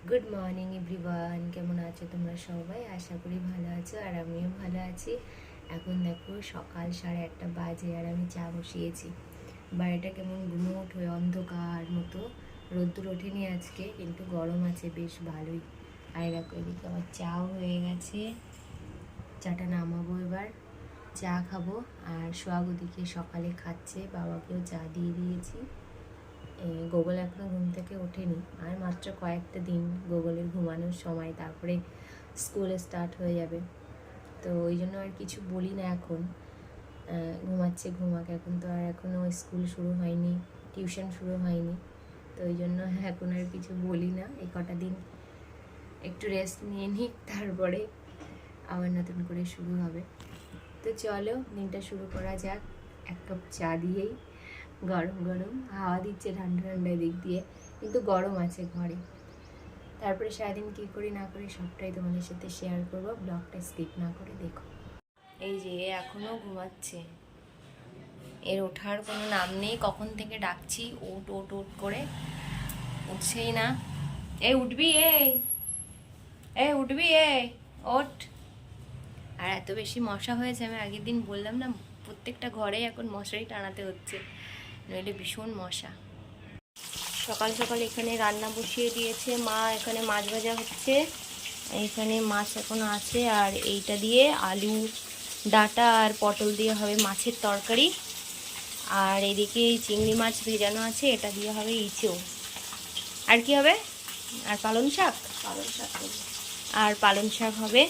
Good morning everyone, কেমন আছো তোমরা সবাই? আশা করি ভালো আছো আর আমিও ভালো আছি। এখন দেখো সকাল 8:30 বাজে আর আমি চা বসিয়েছি। বাড়িটা কেমন গুমোট হয়ে অন্ধকার মতো, রোদ্দুর ওঠেনি আজকে, কিন্তু গরম আছে বেশ ভালোই। আর দেখো এদিকে আমার চাও হয়ে গেছে, চাটা নামাবো এবার, চা খাবো। আর সোহাগ ওদিকে সকালে খাচ্ছে, বাবাকেও চা দিয়ে দিয়েছি। গোগল এখনও ঘুম থেকে ওঠেনি, আর মাত্র কয়েকটা দিন গোগলের ঘুমানোর সময়, তারপরে স্কুলে স্টার্ট হয়ে যাবে। তো ওই জন্য আর কিছু বলি না এখন, ঘুমাচ্ছে ঘুমাক, এখন তো আর এখনও স্কুল শুরু হয়নি, টিউশন শুরু হয়নি। তো ওই জন্য এখন আর কিছু বলি না, এই কটা দিন একটু রেস্ট নিয়ে নিক, তারপরে আবার নতুন করে শুরু হবে। তো চলো দিনটা শুরু করা যাক এক কাপ চা দিয়েই। গরম গরম হাওয়া দিচ্ছে ঠান্ডা ঠান্ডা দিক দিয়ে, কিন্তু গরম আছে ঘরে। তারপরে সারাদিন কী করি না করি সবটাই তোমাদের সাথে শেয়ার করবো, ব্লগটা স্কিপ না করে দেখো। এই যে এখনও ঘুমাচ্ছে, এর ওঠার কোনো নাম নেই, কখন থেকে ডাকছি ওট ওট ওট করে, উঠছেই না। উঠবি, উঠবি, ওঠ। আর এত বেশি মশা হয়েছে, আমি আগের দিন বললাম না, প্রত্যেকটা ঘরে এখন মশারি টানাতে হচ্ছে, নইলে ভীষণ মশা। সকাল সকাল এখানে রান্না বসিয়ে দিয়েছে মা, এখানে মাছ ভাজা হচ্ছে, এইখানে মাছ এখনো আছে, আর এইটা দিয়ে আলু ডাঁটা আর পটল দিয়ে হবে মাছের তরকারি। আর এদিকে চিংড়ি মাছ ভেজানো আছে, এটা দিয়ে হবে ইঁচড়। আর কি হবে? আর পালং শাক আর পালং শাক হবে।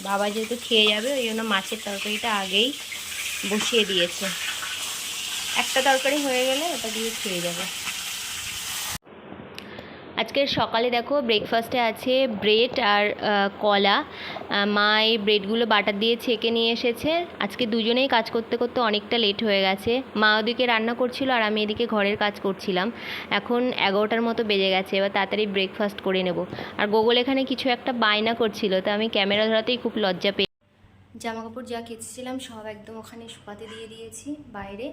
বাবা যেহেতু খেয়ে যাবে ওই জন্য মাছের তরকারিটা আগেই বসিয়ে দিয়েছে, একটা তরকারি হয়ে গেলে ওটা দিয়ে খেয়ে যাবে। আজকের সকালে দেখো ব্রেকফাস্টে আছে ব্রেড আর কলা। মা এই ব্রেডগুলো বাটার দিয়ে ছেঁকে নিয়ে এসেছে। আজকে দুজনেই কাজ করতে করতে অনেকটা লেট হয়ে গেছে, মা ওদিকে রান্না করছিল আর আমি এদিকে ঘরের কাজ করছিলাম। এখন 11টার মতো বেজে গেছে, এবার তাড়াতাড়ি ব্রেকফাস্ট করে নেব। আর গোগল এখানে কিছু একটা বায়না করছিল, তো আমি ক্যামেরা ধরাতেই খুব লজ্জা পেয়ে জামা কাপড় যা কেচেছিলাম সব একদম ওখানে শুকাতে দিয়ে দিয়েছি বাইরে।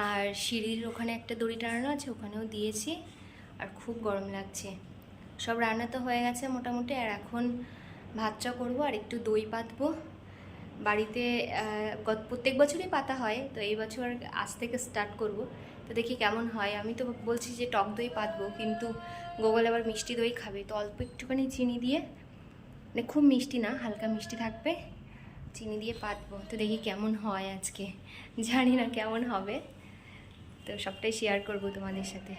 আর সিঁড়ির ওখানে একটা দড়ি টানানো আছে, ওখানেও দিয়েছি। আর খুব গরম লাগছে। সব রান্না তো হয়ে গেছে মোটামুটি, আর এখন ভাতটা করবো আর একটু দই পাতবো। বাড়িতে প্রত্যেক বছরই পাতা হয়, তো এই বছর আজ থেকে স্টার্ট করব। তো দেখি কেমন হয়। আমি তো বলছি যে টক দই পাতবো, কিন্তু গোগল আবার মিষ্টি দই খাবে, তো অল্প একটুখানি চিনি দিয়ে, মানে খুব মিষ্টি না, হালকা মিষ্টি থাকবে, চিনি দিয়ে পাতবো। তো দেখি কেমন হয় আজকে, জানি না কেমন হবে, তো সবটাই শেয়ার করব তোমাদের সাথে।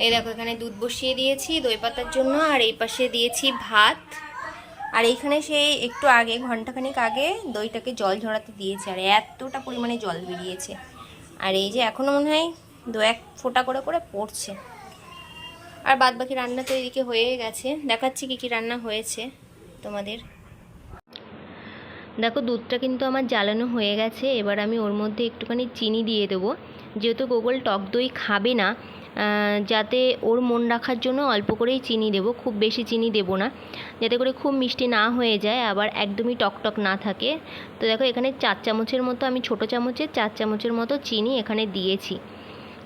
এই দেখো এখানে দুধ বসিয়ে দিয়েছি দই পাতার জন্য, আর এই পাশে দিয়েছি ভাত। আর এইখানে সেই একটু আগে, ঘন্টাখানিক আগে দইটাকে জল ঝরাতে দিয়েছে, আর এতটা পরিমাণে জল বেরিয়েছে। আর এই যে এখনও মনে হয় দু এক ফোঁটা করে করে পড়ছে। আর বাদ বাকি রান্না তো এদিকে হয়ে গেছে, দেখাচ্ছি কী কী রান্না হয়েছে তোমাদের। দেখো দুধটা কিন্তু আমার জ্বালানো হয়ে গেছে, এবার আমি ওর মধ্যে একটুখানি চিনি দিয়ে দেবো। যেহেতু গোগল টক দই খাবে না, যাতে ওর মন রাখার জন্য অল্প করেই চিনি দেবো, খুব বেশি চিনি দেবো না, যাতে করে খুব মিষ্টি না হয়ে যায় আবার একদমই টক টক না থাকে। তো দেখো এখানে 4 চামচের মতো, আমি ছোটো চামচের 4 চামচের মতো চিনি এখানে দিয়েছি।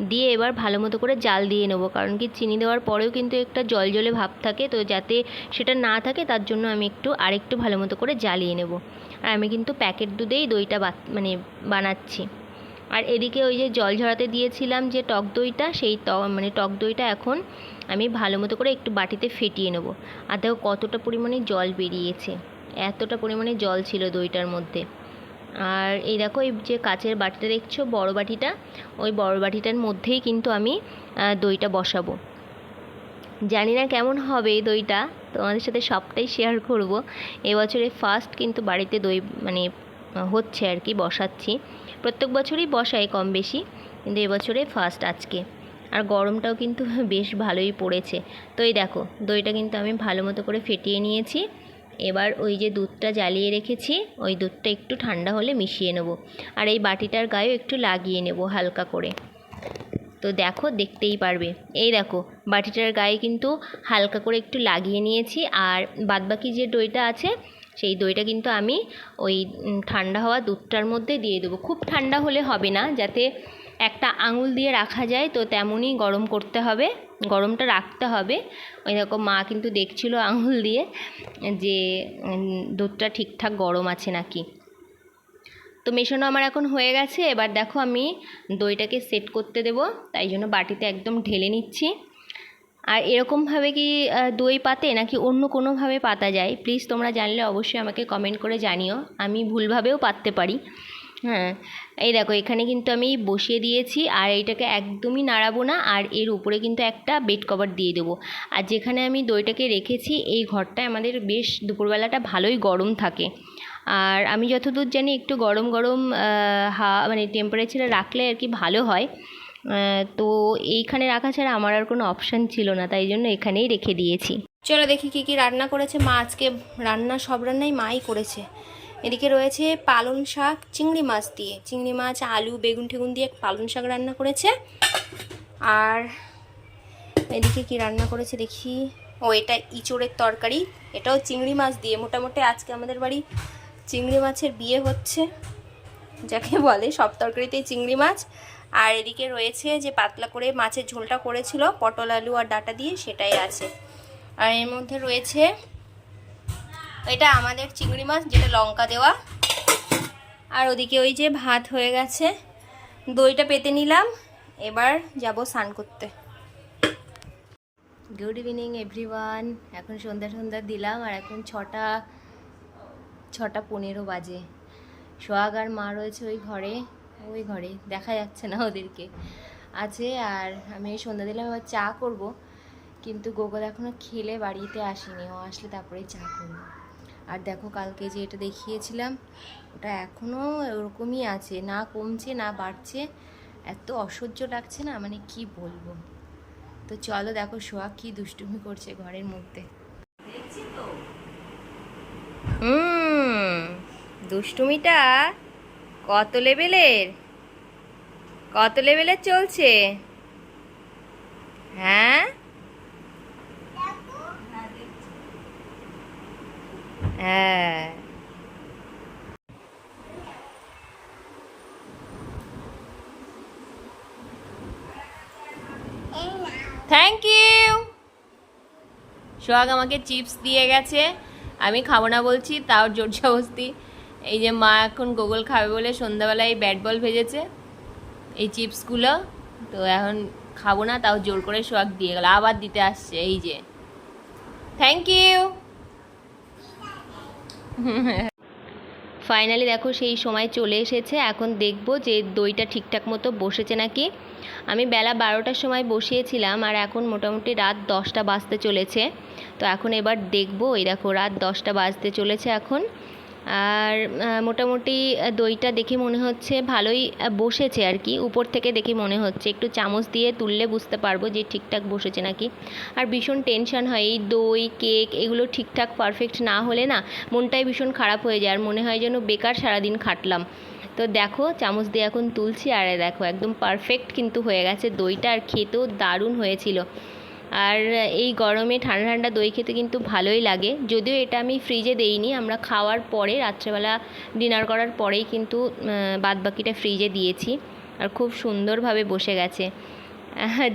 দিয়ে এবার ভালো মতো করে জাল দিয়ে নেবো, কারণ কি চিনি দেওয়ার পরেও কিন্তু একটা জল জলে ভাব থাকে, তো যাতে সেটা না থাকে তার জন্য আমি আরেকটু ভালো মতো করে জ্বালিয়ে নেব। আর আমি কিন্তু প্যাকেট দুধেই দইটা বানাচ্ছি। আর এদিকে ওই যে জল ঝরাতে দিয়েছিলাম যে টক দইটা, সেই টক দইটা এখন আমি ভালো মতো করে একটু বাটিতে ফেটিয়ে নেব। আর দেখো কতটা পরিমাণে জল বেরিয়েছে, এতটা পরিমাণে জল ছিল দইটার মধ্যে। আর এই দেখো এই যে কাচের বাটিটা দেখছো, বড় বাটিটা, ওই বড় বাটিটার মধ্যেই কিন্তু আমি দইটা বসাবো। জানি না কেমন হবে দইটা, তোমাদের সাথে সবটাই শেয়ার করব। এবছরে ফার্স্ট কিন্তু বাড়িতে দই হচ্ছে আর কি, বসাচ্ছি। প্রত্যেক বছরই বসাই কম বেশি, কিন্তু এবছরে ফার্স্ট আজকে। আর গরমটাও কিন্তু বেশ ভালোই পড়েছে। তো এই দেখো দইটা কিন্তু আমি ভালো মতো করে ফেটিয়ে নিয়েছি। এবার ওই যে দুধটা জ্বালিয়ে রেখেছি, ওই দুধটা একটু ঠান্ডা হলে মিশিয়ে নেব, আর এই বাটিটার গায়েও একটু লাগিয়ে নেব হালকা করে। তো দেখো দেখতেই পারবে, এই দেখো বাটিটার গায়ে কিন্তু হালকা করে একটু লাগিয়ে নিয়েছি। আর বাদবাকি যে দইটা আছে সেই দইটা কিন্তু আমি ওই ঠান্ডা হওয়া দুধটার মধ্যে দিয়ে দেবো। খুব ঠান্ডা হলে হবে না, যাতে একটা আঙুল দিয়ে রাখা যায়, তো তেমনই গরম করতে হবে, গরমটা রাখতে হবে। ওই দেখো মা কিন্তু দেখছিল আঙুল দিয়ে যে দুধটা ঠিকঠাক গরম আছে নাকি। তো মেশানো আমার এখন হয়ে গেছে। এবার দেখো আমি দইটাকে সেট করতে দেব, তাই জন্য বাটিতে একদম ঢেলে নিচ্ছি। আর এরকমভাবে কি দই পাতে নাকি অন্য কোনোভাবে পাতা যায়, প্লিজ তোমরা জানলে অবশ্যই আমাকে কমেন্ট করে জানিও, আমি ভুলভাবেও পাততে পারি। হ্যাঁ, এই দেখো এখানে কিন্তু আমি বসিয়ে দিয়েছি, আর এইটাকে একদমই নাড়াবো না, আর এর উপরে কিন্তু একটা বেড কভার দিয়ে দেবো। আর যেখানে আমি দইটাকে রেখেছি এই ঘরটায় আমাদের বেশ দুপুরবেলাটা ভালোই গরম থাকে। আর আমি যতদূর জানি একটু গরম গরম মানে টেম্পারেচারে রাখলে আর কি ভালো হয়। তো এইখানে রাখা ছাড়া আমার আর কোনো অপশান ছিল না, তাই জন্য এখানেই রেখে দিয়েছি। চলো দেখি কী কী রান্না করেছে মা আজকে। রান্না সব রান্নাই মাই করেছে। এদিকে রয়েছে পালং শাক চিংড়ি মাছ দিয়ে, চিংড়ি মাছ আলু বেগুন ঠেগুন দিয়ে পালং শাক রান্না করেছে। আর এদিকে কি রান্না করেছে দেখি, ও এটা ইঁচড়ের তরকারি, এটাও চিংড়ি মাছ দিয়ে। মোটামুটি আজকে আমাদের বাড়ি চিংড়ি মাছের বিয়ে হচ্ছে, যাকে বলে সব তরকারিতেই চিংড়ি মাছ। আর এদিকে রয়েছে যে পাতলা করে মাছের ঝোলটা করেছিল পটল আলু আর ডাঁটা দিয়ে, সেটাই আছে। আর এর মধ্যে রয়েছে এটা আমাদের চিংড়ি মাছ যেটা লঙ্কা দেওয়া। আর ওদিকে ওই যে ভাত হয়ে গেছে, দইটা পেতে নিলাম, এবার যাব স্নান করতে। গুড ইভিনিং এভরিওয়ান, এখন সন্ধ্যা দিলাম, আর এখন 6:15 বাজে। সোহাগ আর মা রয়েছে ওই ঘরে দেখা যাচ্ছে না ওদেরকে আছে। আর আমি সন্ধ্যা দিলাম, এবার চা করব, কিন্তু গোগল এখনও খেলে বাড়িতে আসেনি, ও আসলে তারপরে চা করবো। আর দেখো কালকে যে এটা দেখিয়েছিলাম ওটা এখনও ওরকমই আছে, না কমছে না বাড়ছে, এত অসহ্য লাগছে না, মানে কি বলবো। তো চলো দেখো সোহাগ কি দুষ্টুমি করছে ঘরের মধ্যে, দেখছি তো। দুষ্টুমিটা কত লেভেলের চলছে, হ্যাঁ হ্যাঁ। Thank you. সোহাগ আমাকে চিপস দিয়ে গেছে, আমি খাবো না বলছি, তাও জোর জবরদস্তি। এই যে মা এখন গোগল খাবে বলে সন্ধ্যাবেলায় ব্যাট বল ভেজেছে এই চিপসগুলো, তো এখন খাবো না, তাও জোর করে সোহাগ দিয়ে গেল, আবার দিতে আসছে। এই যে থ্যাংক ইউ। ফাইনালি দেখো সেই সময় চলে এসেছে, এখন দেখবো যে দইটা ঠিকঠাক মতো বসেছে নাকি। আমি বেলা 12টার সময় বসিয়েছিলাম, আর এখন মোটামুটি রাত 10টা বাজতে চলেছে। তো এখন এবার দেখবো, এই দেখো রাত 10টা বাজতে চলেছে এখন। আর মোটামুটি দইটা দেখে মনে হচ্ছে ভালোই বসেছে আর কি, উপর থেকে দেখে মনে হচ্ছে, একটু চামচ দিয়ে তুললে বুঝতে পারবো যে ঠিকঠাক বসেছে নাকি। আর ভীষণ টেনশন হয় এই দই কেক এগুলো ঠিকঠাক পারফেক্ট না হলে না মনটাই ভীষণ খারাপ হয়ে যায়, আর মনে হয় যেন বেকার সারাদিন খাটলাম। তো দেখো চামচ দিয়ে এখন তুলছি, আর দেখো একদম পারফেক্ট কিন্তু হয়ে গেছে দইটা, আর খেতেও দারুণ হয়েছিল। আর এই গরমে ঠান্ডা ঠান্ডা দই খেতে কিন্তু ভালোই লাগে, যদিও এটা আমি ফ্রিজে দেইনি, আমরা খাওয়ার পরে রাত্রেবেলা ডিনার করার পরেই কিন্তু বাদবাকিটা ফ্রিজে দিয়েছি, আর খুব সুন্দরভাবে বসে গেছে।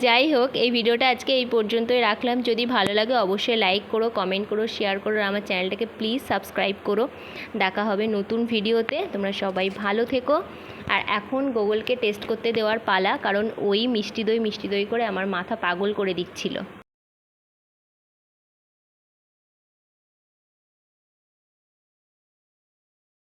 যাই হোক, এই ভিডিওটা আজকে এই পর্যন্তই রাখলাম। যদি ভালো লাগে অবশ্যই লাইক করো, কমেন্ট করো, শেয়ার করো, আর আমার চ্যানেলটাকে প্লিজ সাবস্ক্রাইব করো। দেখা হবে নতুন ভিডিওতে, তোমরা সবাই ভালো থেকো। আর এখন গোগলকে টেস্ট করতে দেওয়ার পালা, কারণ ওই মিষ্টি দই করে আমার মাথা পাগল করে দিচ্ছিল।